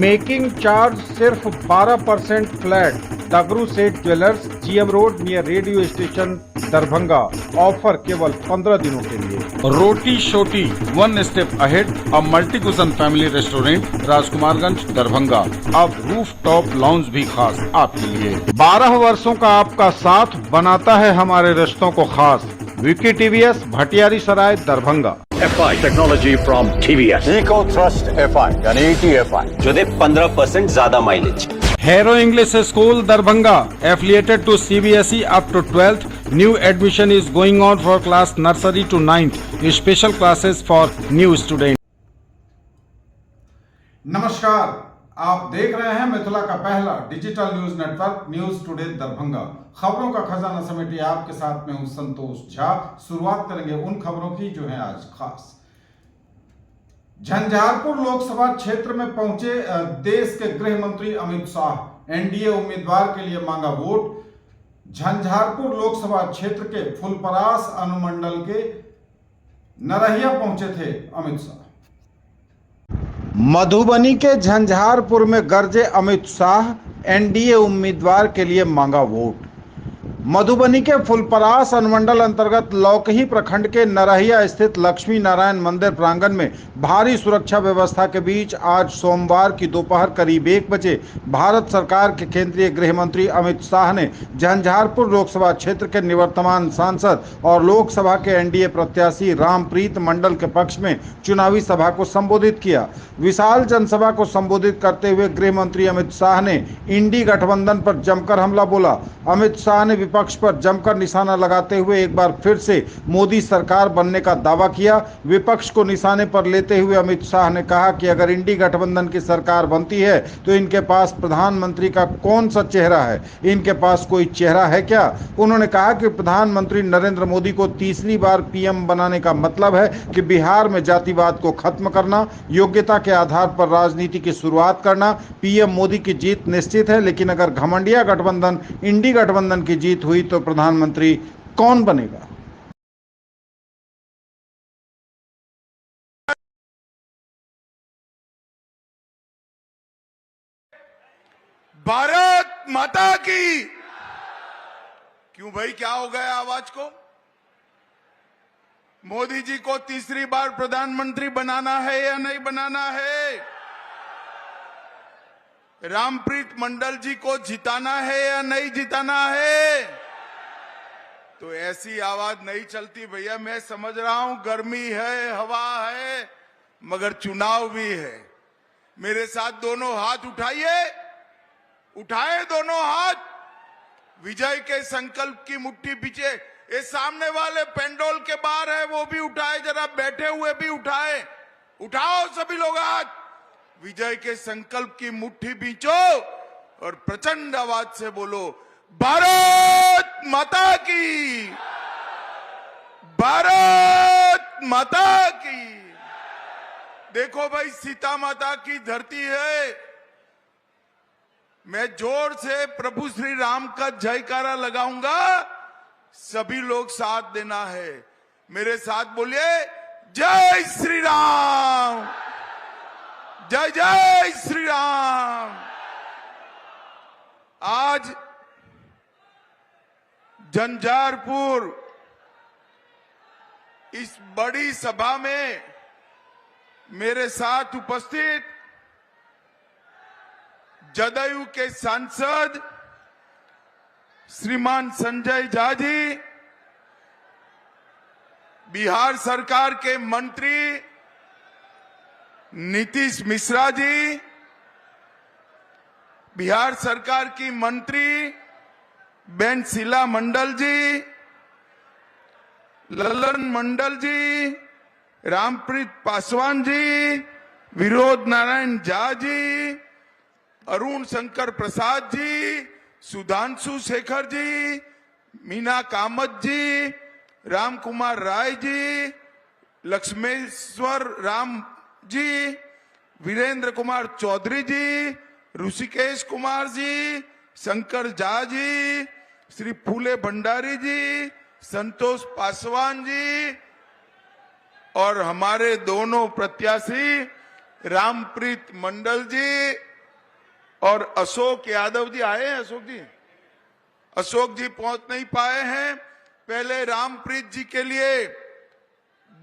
Making charge सिर्फ 12% flat. दगरू सेठ jewellers, GM road near radio station, Darbhanga. Offer केवल 15 दिनों के लिए। रोटी शोटी one step ahead, a multi cushion family restaurant, Rajkumarganj, Darbhanga. अब रूफ टॉप लाउंज भी खास आपके लिए। 12 वर्षों का आपका साथ बनाता है हमारे रिश्तों को खास। Vicky TVS, Bhatiyari Sarai, Darbhanga. FI technology from TVS, eco thrust FI यानी ETFI जो दे 15% ज्यादा mileage. Hero English school, Darbhanga, affiliated to CBSE up to 12th। New admission is going on for class nursery to 9th। Special classes for new student. नमस्कार, आप देख रहे हैं मिथिला का पहला digital news network news today Darbhanga. खबरों का खजाना समेटे आपके साथ में हूं संतोष झा। शुरुआत करेंगे उन खबरों की जो है आज खास। झंझारपुर लोकसभा क्षेत्र में पहुंचे देश के गृह मंत्री अमित शाह। एनडीए उम्मीदवार के लिए मांगा वोट। झंझारपुर लोकसभा क्षेत्र के फुलपरास अनुमंडल के नरहिया पहुंचे थे अमित शाह। मधुबनी के झंझारपुर में गरजे अमित शाह, एनडीए उम्मीदवार के लिए मांगा वोट। मधुबनी के फुलपरास अनुमंडल अंतर्गत लौकही प्रखंड के नरहिया स्थित लक्ष्मी नारायण मंदिर प्रांगण में भारी सुरक्षा व्यवस्था के बीच आज सोमवार की दोपहर करीब 1 बजे भारत सरकार के केंद्रीय गृह मंत्री अमित शाह ने झंझारपुर लोकसभा क्षेत्र के निवर्तमान सांसद और लोकसभा के एनडीए प्रत्याशी रामप्रीत मंडल के पक्ष में चुनावी सभा को संबोधित किया। विशाल जनसभा को संबोधित करते हुए गृह मंत्री अमित शाह ने इंडी गठबंधन पर जमकर हमला बोला। अमित शाह ने विपक्ष पर जमकर निशाना लगाते हुए एक बार फिर से मोदी सरकार बनने का दावा किया। विपक्ष को निशाने पर लेते हुए अमित शाह ने कहा कि अगर इंडी गठबंधन की सरकार बनती है तो इनके पास प्रधानमंत्री का कौन सा चेहरा है, इनके पास कोई चेहरा है क्या। उन्होंने कहा कि प्रधानमंत्री नरेंद्र मोदी को तीसरी बार पीएम बनाने का मतलब है कि बिहार में जातिवाद को खत्म करना, योग्यता के आधार पर राजनीति की शुरुआत करना। पीएम मोदी की जीत निश्चित है, लेकिन अगर घमंडिया गठबंधन इंडी गठबंधन की जीत हुई तो प्रधानमंत्री कौन बनेगा। भारत माता की। क्यों भाई, क्या हो गया आवाज को? मोदी जी को तीसरी बार प्रधानमंत्री बनाना है या नहीं बनाना है? रामप्रीत मंडल जी को जिताना है या नहीं जिताना है? तो ऐसी आवाज नहीं चलती भैया। मैं समझ रहा हूं गर्मी है, हवा है, मगर चुनाव भी है। मेरे साथ दोनों हाथ उठाइए, उठाए दोनों हाथ। विजय के संकल्प की मुट्ठी पीछे, ये सामने वाले पेंडोल के बाहर है वो भी उठाए, जरा बैठे हुए भी उठाए। उठाओ सभी लोग हाथ। विजय के संकल्प की मुट्ठी बींचो और प्रचंड आवाज से बोलो, भारत माता की, भारत माता की। देखो भाई, सीता माता की धरती है। मैं जोर से प्रभु श्री राम का जयकारा लगाऊंगा, सभी लोग साथ देना है। मेरे साथ बोलिए, जय श्री राम, जय जय श्री राम। आज झंझारपुर इस बड़ी सभा में मेरे साथ उपस्थित जदयू के सांसद श्रीमान संजय झा जी, बिहार सरकार के मंत्री नीतीश मिश्रा जी, बिहार सरकार की मंत्री बेन शीला मंडल जी, ललन मंडल जी, रामप्रीत पासवान जी, विनोद नारायण झा जी, अरुण शंकर प्रसाद जी, सुधांशु शेखर जी, मीना कामत जी, राम कुमार राय जी, लक्ष्मेश्वर राम जी, वीरेंद्र कुमार चौधरी जी, ऋषिकेश कुमार जी, शंकर झा जी, श्री फूले भंडारी जी, संतोष पासवान जी और हमारे दोनों प्रत्याशी रामप्रीत मंडल जी और अशोक यादव जी आए हैं। अशोक जी पहुंच नहीं पाए हैं। पहले रामप्रीत जी के लिए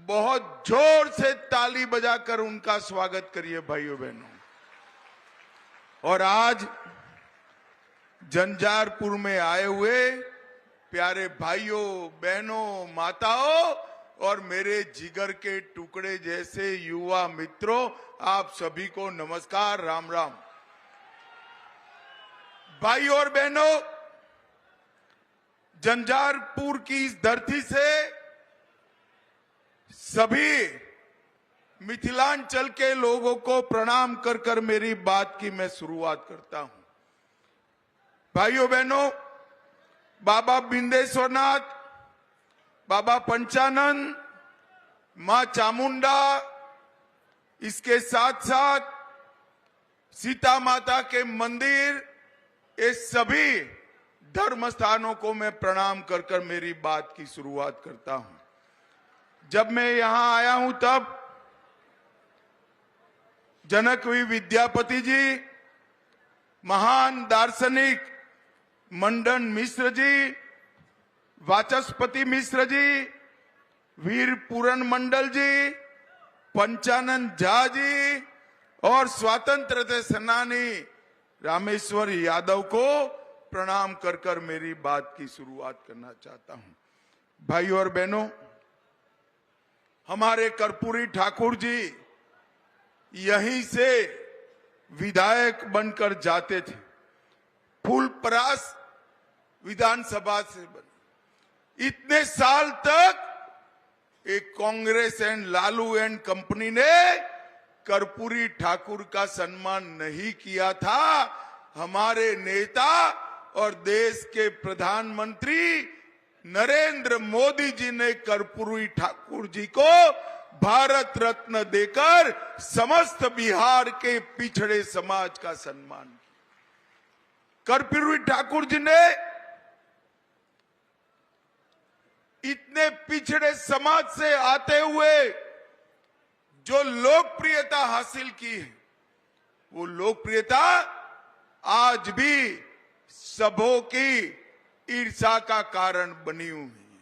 बहुत जोर से ताली बजाकर उनका स्वागत करिए भाइयों बहनों। और आज झंझारपुर में आए हुए प्यारे भाइयों बहनों माताओं और मेरे जिगर के टुकड़े जैसे युवा मित्रों, आप सभी को नमस्कार, राम राम। भाइयों और बहनों, झंझारपुर की इस धरती से सभी मिथिलांचल के लोगों को प्रणाम कर कर मेरी बात की मैं शुरुआत करता हूं। भाइयों बहनों, बाबा बिंदेश्वरनाथ, बाबा पंचानन, मां चामुंडा, इसके साथ साथ सीता माता के मंदिर, ये सभी धर्म स्थानों को मैं प्रणाम कर कर मेरी बात की शुरुआत करता हूं। जब मैं यहां आया हूं तब जनकवी विद्यापति जी, महान दार्शनिक मंडन मिश्र जी, वाचस्पति मिश्र जी, वीर पूरन मंडल जी, पंचानन झा जी और स्वतंत्रता सेनानी रामेश्वर यादव को प्रणाम कर कर मेरी बात की शुरुआत करना चाहता हूं। भाइयों और बहनों, हमारे कर्पूरी ठाकुर जी यहीं से विधायक बनकर जाते थे। फूलपरास विधानसभा से बने। इतने साल तक एक Congress and Lalu and company ने कर्पूरी ठाकुर का सम्मान नहीं किया था। हमारे नेता और देश के प्रधानमंत्री नरेंद्र मोदी जी ने कर्पूरी ठाकुर जी को भारत रत्न देकर समस्त बिहार के पिछड़े समाज का सम्मान किया। कर्पूरी ठाकुर जी ने इतने पिछड़े समाज से आते हुए जो लोकप्रियता हासिल की है, वो लोकप्रियता आज भी सबों की ईर्ष्या का कारण बनी हुई है।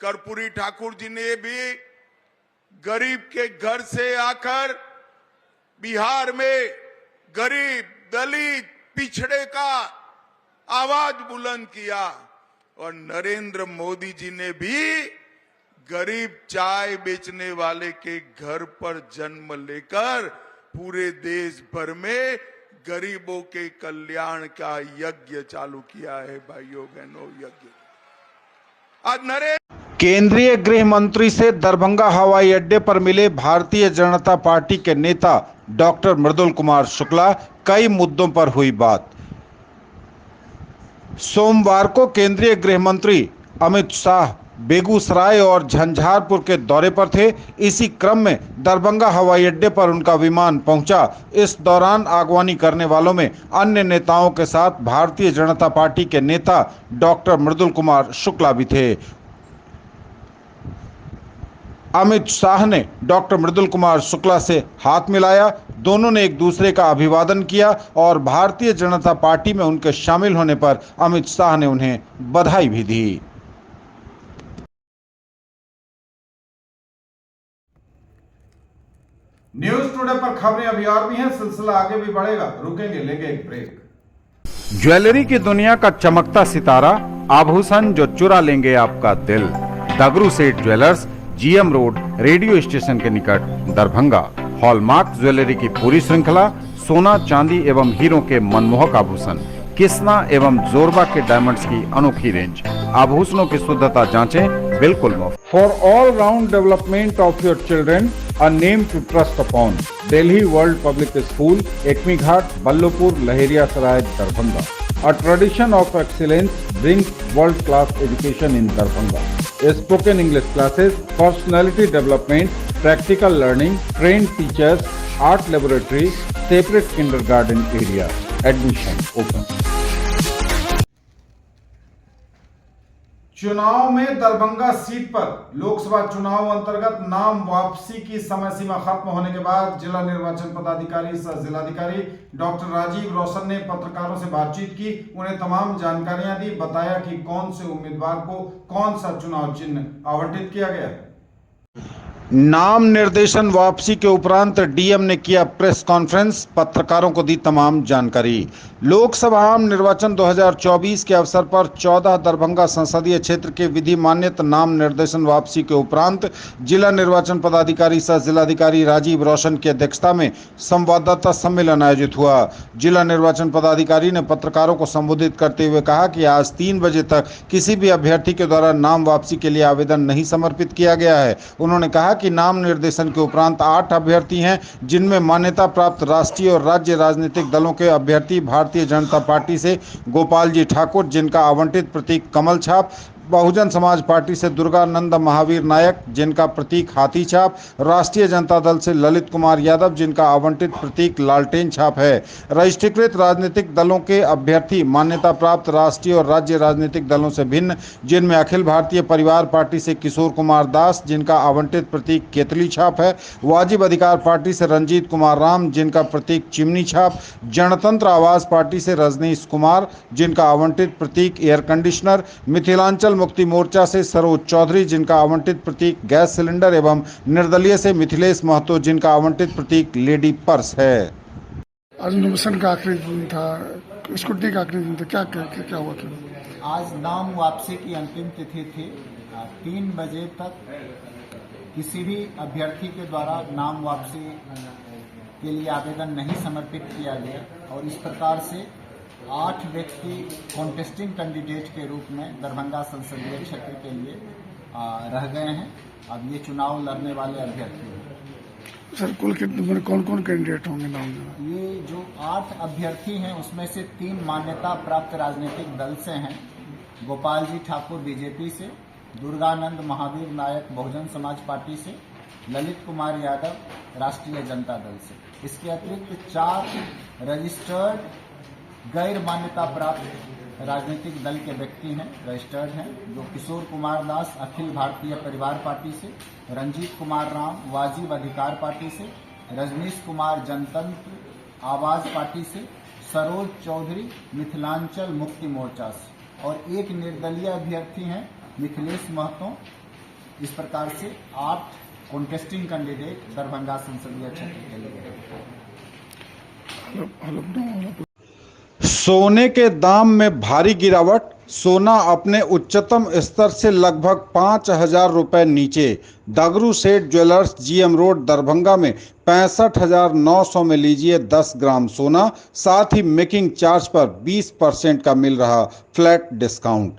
कर्पूरी ठाकुर जी ने भी गरीब के घर से आकर बिहार में गरीब, दलित, पिछड़े का आवाज बुलंद किया और नरेंद्र मोदी जी ने भी गरीब चाय बेचने वाले के घर पर जन्म लेकर पूरे देश भर में गरीबों के कल्याण का यज्ञ चालू किया है। भाइयों बहनों, यज्ञ आज केंद्रीय गृह मंत्री से दरभंगा हवाई अड्डे पर मिले भारतीय जनता पार्टी के नेता डॉक्टर मृदुल कुमार शुक्ला। कई मुद्दों पर हुई बात। सोमवार को केंद्रीय गृह मंत्री अमित शाह बेगूसराय और झंझारपुर के दौरे पर थे। इसी क्रम में दरभंगा हवाई अड्डे पर उनका विमान पहुंचा। इस दौरान आगवानी करने वालों में अन्य नेताओं के साथ भारतीय जनता पार्टी के नेता डॉक्टर मृदुल कुमार शुक्ला भी थे। अमित शाह ने डॉक्टर मृदुल कुमार शुक्ला से हाथ मिलाया। दोनों ने एक दूसरे का अभिवादन किया और भारतीय जनता पार्टी में उनके शामिल होने पर अमित शाह ने उन्हें बधाई भी दी। न्यूज टुडे पर खबरें अभी और भी हैं, सिलसिला आगे भी बढ़ेगा। रुकेंगे, लेंगे एक ब्रेक। ज्वेलरी की दुनिया का चमकता सितारा, आभूषण जो चुरा लेंगे आपका दिल। दगरू सेठ jewellers, GM road, radio station के निकट, दरभंगा। हॉलमार्क ज्वेलरी की पूरी श्रृंखला, सोना, चांदी एवं हीरों के मनमोहक आभूषण, किस्ना एवं जोरबा के डायमंड्स की अनोखी रेंज। आभूषणों की शुद्धता जांचें, बिल्कुल मुफ्त। For all round development of your children, a name to trust upon. Delhi World Public School, Ekmi Ghat, Ballopur, Lahariya Saray, Darbhanga. A tradition of excellence brings world-class education in Darbhanga. Spoken English classes, personality development, practical learning, trained teachers, art laboratory, separate kindergarten area. Admission open. चुनाव में Darbhanga seat पर लोकसभा चुनाव अंतर्गत नाम वापसी की समय सीमा खत्म होने के बाद जिला निर्वाचन पदाधिकारी सह जिलाधिकारी डॉक्टर राजीव रोशन ने पत्रकारों से बातचीत की, उन्हें तमाम जानकारियां दी, बताया कि कौन से उम्मीदवार को कौन सा चुनाव चिन्ह आवंटित किया गया है। नाम निर्देशन वापसी के उपरांत डीएम ने किया प्रेस कॉन्फ्रेंस, पत्रकारों को दी तमाम जानकारी। लोकसभा आम निर्वाचन 2024 के अवसर पर 14 दरभंगा संसदीय क्षेत्र के विधि मान्यत नाम निर्देशन वापसी के उपरांत जिला निर्वाचन पदाधिकारी सह जिलाधिकारी राजीव रोशन की अध्यक्षता में संवाददाता सम्मेलन आयोजित हुआ। जिला निर्वाचन पदाधिकारी ने पत्रकारों को संबोधित करते हुए कहा कि आज 3 बजे तक किसी भी अभ्यर्थी के द्वारा नाम वापसी के लिए आवेदन नहीं समर्पित किया गया है। उन्होंने कहा कि नाम निर्देशन के उपरांत 8 अभ्यर्थी हैं, जिनमें मान्यता प्राप्त राष्ट्रीय और राज्य राजनीतिक दलों के अभ्यर्थी भारतीय जनता पार्टी से गोपाल जी ठाकुर, जिनका आवंटित प्रतीक कमल छाप, बहुजन समाज पार्टी से दुर्गानंद महावीर नायक, जिनका प्रतीक हाथी छाप, राष्ट्रीय जनता दल से ललित कुमार यादव, जिनका आवंटित प्रतीक लालटेन छाप है। रजिस्ट्रीकृत राजनीतिक दलों के अभ्यर्थी मान्यता प्राप्त राष्ट्रीय और राज्य राजनीतिक दलों से भिन्न, जिनमें अखिल भारतीय परिवार पार्टी से किशोर कुमार दास, जिनका आवंटित प्रतीक केतली छाप है, वाजिब अधिकार पार्टी से रंजीत कुमार राम, जिनका प्रतीक चिमनी छाप, जनतंत्र आवाज पार्टी से रजनीश कुमार, जिनका आवंटित प्रतीक एयर कंडीशनर, मिथिलांचल मुक्ति मोर्चा से सरोज चौधरी, जिनका आवंटित प्रतीक गैस सिलेंडर, एवं निर्दलीय से मिथिलेश महतो, जिनका आवंटित प्रतीक लेडी पर्स है। आज नोमिनेशन का आखिरी दिन था, स्क्रूटनी का आखिरी दिन था, क्या हुआ था? आज नाम वापसी की अंतिम तिथि थी। 3 बजे तक किसी भी अभ्यर्थी के द्वारा नाम वापसी के लिए आवेदन नहीं समर्पित किया गया और इस प्रकार से 8 व्यक्ति कॉन्टेस्टिंग कैंडिडेट के रूप में दरभंगा संसदीय क्षेत्र के लिए रह गए हैं। अब ये चुनाव लड़ने वाले अभ्यर्थी हैं। सर कुल कितने कौन कौन कैंडिडेट होंगे नाम? ये जो 8 अभ्यर्थी हैं उसमें से 3 मान्यता प्राप्त राजनीतिक दल से हैं। गोपाल जी ठाकुर बीजेपी से, दुर्गानंद महावीर नायक बहुजन समाज पार्टी से, ललित कुमार यादव राष्ट्रीय जनता दल से। इसके अतिरिक्त 4 रजिस्टर्ड गैर मान्यता प्राप्त राजनीतिक दल के व्यक्ति हैं, रजिस्टर्ड हैं, जो किशोर कुमार दास अखिल भारतीय परिवार पार्टी से, रंजीत कुमार राम वाजिब अधिकार पार्टी से, रजनीश कुमार जनतंत्र आवाज पार्टी से, सरोज चौधरी मिथिलांचल मुक्ति मोर्चा से और 1 निर्दलीय अभ्यर्थी हैं मिथिलेश महतो। इस प्रकार से 8 कॉन्टेस्टिंग कैंडिडेट दरभंगा संसदीय क्षेत्र के लिए। सोने के दाम में भारी गिरावट, सोना अपने उच्चतम स्तर से लगभग 5,000 रुपए नीचे। दगरू सेठ ज्वेलर्स जीएम रोड दरभंगा में 65,900 में लीजिए 10 ग्राम सोना, साथ ही मेकिंग चार्ज पर 20% का मिल रहा फ्लैट डिस्काउंट।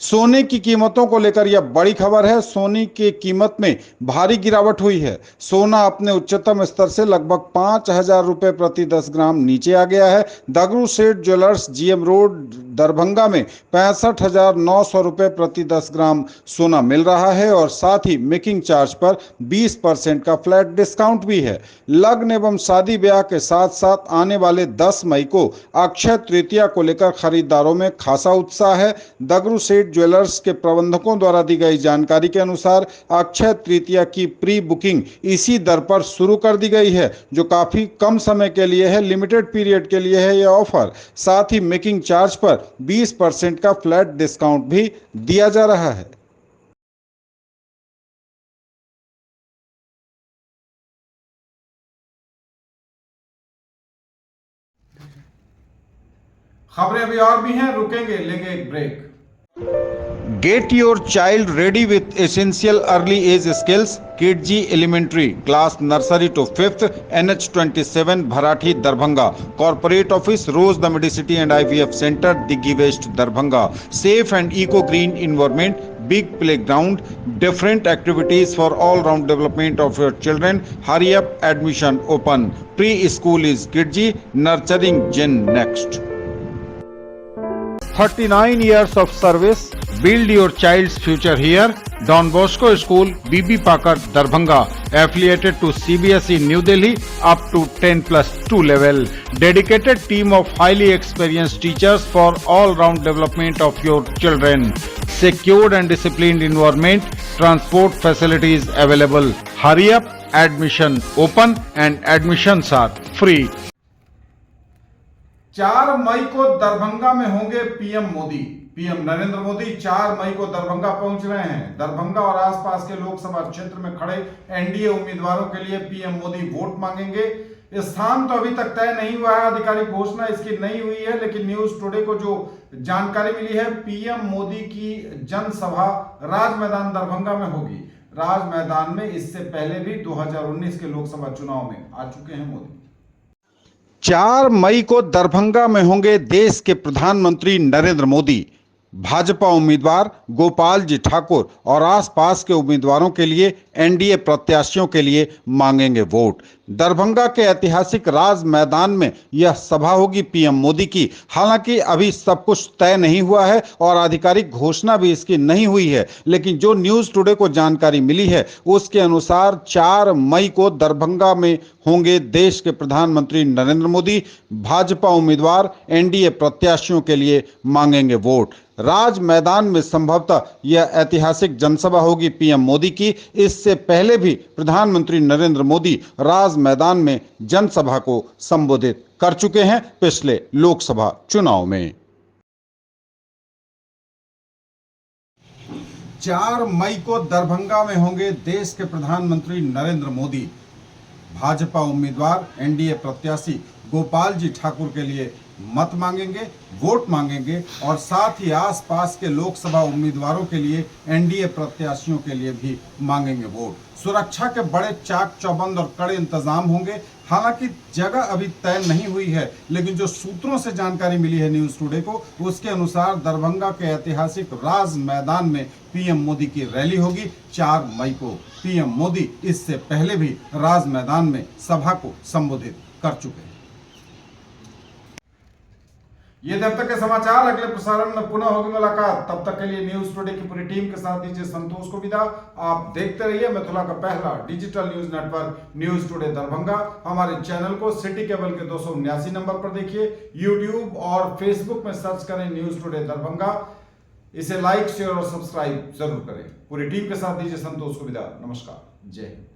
सोने की कीमतों को लेकर यह बड़ी खबर है। सोने की कीमत में भारी गिरावट हुई है। सोना अपने उच्चतम स्तर से लगभग 5,000 रुपए प्रति 10 ग्राम नीचे आ गया है। दगरू सेठ ज्वेलर्स जीएम रोड दरभंगा में 65,900 रुपए प्रति 10 ग्राम सोना मिल रहा है और साथ ही मेकिंग चार्ज पर 20% का फ्लैट डिस्काउंट भी है। लग्न एवं शादी ब्याह के साथ साथ आने वाले 10 मई को अक्षय तृतीया को लेकर खरीदारों में खासा उत्साह है। दगरू सेठ ज्वेलर्स के प्रबंधकों द्वारा दी गई जानकारी के अनुसार अक्षय तृतीया की प्री बुकिंग इसी दर पर शुरू कर दी गई है, जो काफी कम समय के लिए है, लिमिटेड पीरियड के लिए है यह ऑफर। साथ ही मेकिंग चार्ज पर 20% का फ्लैट डिस्काउंट भी दिया जा रहा है। खबरें अभी और भी हैं, रुकेंगे, लेंगे एक break. Get your child ready with essential early age skills. KG Elementary, class nursery to 5th, NH27, Bharathi, Darbhanga. Corporate office, Rose the Medicity and IVF Center, Diggi West, Darbhanga. Safe and eco-green environment, big playground, different activities for all-round development of your children. Hurry up, admission open. Pre-school is KG, nurturing gen next. 39 years of service. Build your child's future here. Don Bosco school, Bibi Pakar, Darbhanga, affiliated to CBSE New Delhi up to 10+2 level. Dedicated team of highly experienced teachers for all-round development of your children. Secured and disciplined environment, transport facilities available. Hurry up, admission open and admissions are free. 4 मई को दरभंगा में होंगे PM Modi. PM Narendra Modi 4 मई को दरभंगा पहुंच रहे हैं। दरभंगा और आसपास के लोकसभा क्षेत्र में खड़े एनडीए उम्मीदवारों के लिए पीएम मोदी वोट मांगेंगे। स्थान तो अभी तक तय नहीं हुआ है, आधिकारिक घोषणा इसकी नहीं हुई है, लेकिन न्यूज टुडे को जो जानकारी मिली है, पीएम मोदी की जनसभा राज मैदान दरभंगा में होगी। राज मैदान में इससे पहले भी 2019 के लोकसभा चुनाव में आ चुके हैं मोदी। 4 मई को दरभंगा में होंगे देश के प्रधानमंत्री नरेंद्र मोदी। भाजपा उम्मीदवार गोपाल जी ठाकुर और आसपास के उम्मीदवारों के लिए एनडीए प्रत्याशियों के लिए मांगेंगे वोट। दरभंगा के ऐतिहासिक राज मैदान में यह सभा होगी पीएम मोदी की। हालांकि अभी सब कुछ तय नहीं हुआ है और आधिकारिक घोषणा भी इसकी नहीं हुई है, लेकिन जो न्यूज टुडे को जानकारी मिली है उसके अनुसार 4 मई को दरभंगा में होंगे देश के प्रधानमंत्री नरेंद्र मोदी। भाजपा उम्मीदवार एनडीए प्रत्याशियों के लिए मांगेंगे वोट। राज मैदान में संभवतः यह ऐतिहासिक जनसभा होगी पीएम मोदी की। इससे पहले भी प्रधानमंत्री नरेंद्र मोदी राज मैदान में जनसभा को संबोधित कर चुके हैं पिछले लोकसभा चुनाव में। 4 मई को दरभंगा में होंगे देश के प्रधानमंत्री नरेंद्र मोदी। भाजपा उम्मीदवार एनडीए प्रत्याशी गोपाल जी ठाकुर के लिए मत मांगेंगे, वोट मांगेंगे और साथ ही आसपास के लोकसभा उम्मीदवारों के लिए एनडीए प्रत्याशियों के लिए भी मांगेंगे वोट। सुरक्षा के बड़े चाक चौबंद और कड़े इंतजाम होंगे। हालांकि जगह अभी तय नहीं हुई है, लेकिन जो सूत्रों से जानकारी मिली है न्यूज टुडे को, उसके अनुसार दरभंगा के ऐतिहासिक राज मैदान में पीएम मोदी की रैली होगी 4 मई को। पीएम मोदी इससे पहले भी राज मैदान में सभा को संबोधित कर चुके हैं। ये तब तक के समाचार। अगले प्रसारण में पुनः होगी मुलाकात। तब तक के लिए न्यूज टुडे की पूरी टीम के साथ दीजिए संतोष को विदा। आप देखते रहिए मिथिला का पहला digital news network news today Darbhanga. हमारे चैनल को सिटी केबल के 279 नंबर पर देखिए। यूट्यूब और फेसबुक में सर्च करें न्यूज टुडे दरभंगा। इसे लाइक, शेयर और सब्सक्राइब जरूर करें। पूरी टीम के साथ दीजिए संतोष को विदा। नमस्कार, जय हिंद।